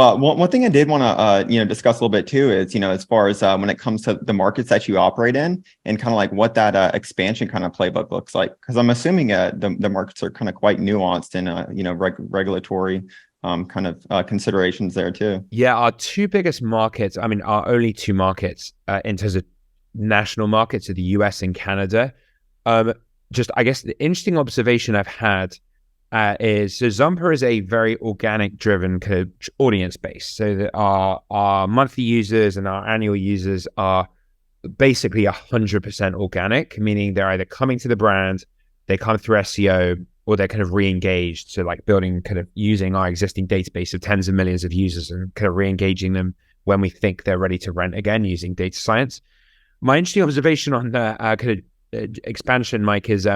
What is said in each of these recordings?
One thing I did want to discuss a little bit too is as far as when it comes to the markets that you operate in and kind of like what that expansion kind of playbook looks like, because I'm assuming the markets are kind of quite nuanced and regulatory kind of considerations there too. Yeah, our two biggest markets, I mean, our only two markets in terms of national markets are the US and Canada. Just, I guess, the interesting observation I've had is so Zumper is a very organic driven kind of audience base. So that our monthly users and our annual users are basically 100% organic, meaning they're either coming to the brand, they come through SEO, or they're kind of re-engaged. So like building kind of using our existing database of tens of millions of users and kind of re-engaging them when we think they're ready to rent again using data science. My interesting observation on the kind of expansion, Mike, is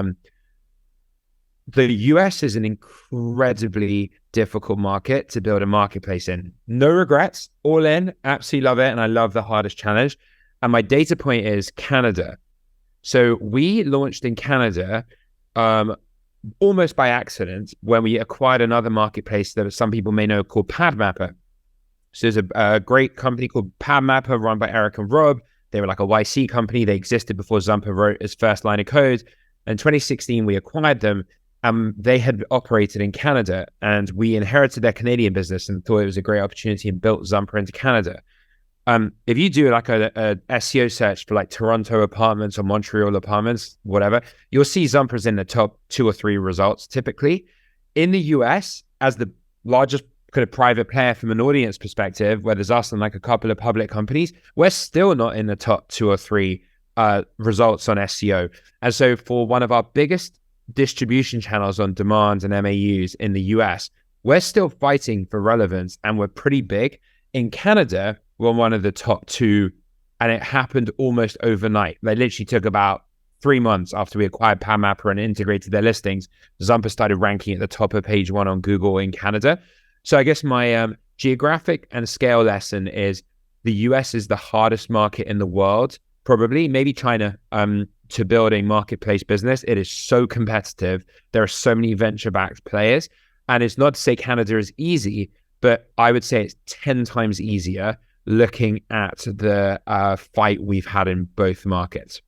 the US is an incredibly difficult market to build a marketplace in. No regrets, all in, absolutely love it. And I love the hardest challenge. And my data point is Canada. So we launched in Canada almost by accident when we acquired another marketplace that some people may know called PadMapper. So there's a great company called PadMapper run by Eric and Rob. They were like a YC company. They existed before Zumper wrote his first line of code. In 2016, we acquired them. They had operated in Canada, and we inherited their Canadian business and thought it was a great opportunity and built Zumper into Canada. If you do like a SEO search for like Toronto apartments or Montreal apartments, whatever, you'll see Zumper's in the top 2 or 3 results typically. In the US, as the largest kind of private player from an audience perspective, where there's us and like a couple of public companies, we're still not in the top 2 or 3 results on SEO. And so for one of our biggest distribution channels on demand and MAUs in the US, we're still fighting for relevance and we're pretty big. In Canada, we're one of the top 2, and it happened almost overnight. They literally took about 3 months after we acquired PadMapper and integrated their listings. Zumper started ranking at the top of page 1 on Google in Canada. So I guess my geographic and scale lesson is the US is the hardest market in the world, probably, maybe China, to build a marketplace business. It is so competitive. There are so many venture-backed players. And it's not to say Canada is easy, but I would say it's 10 times easier looking at the fight we've had in both markets.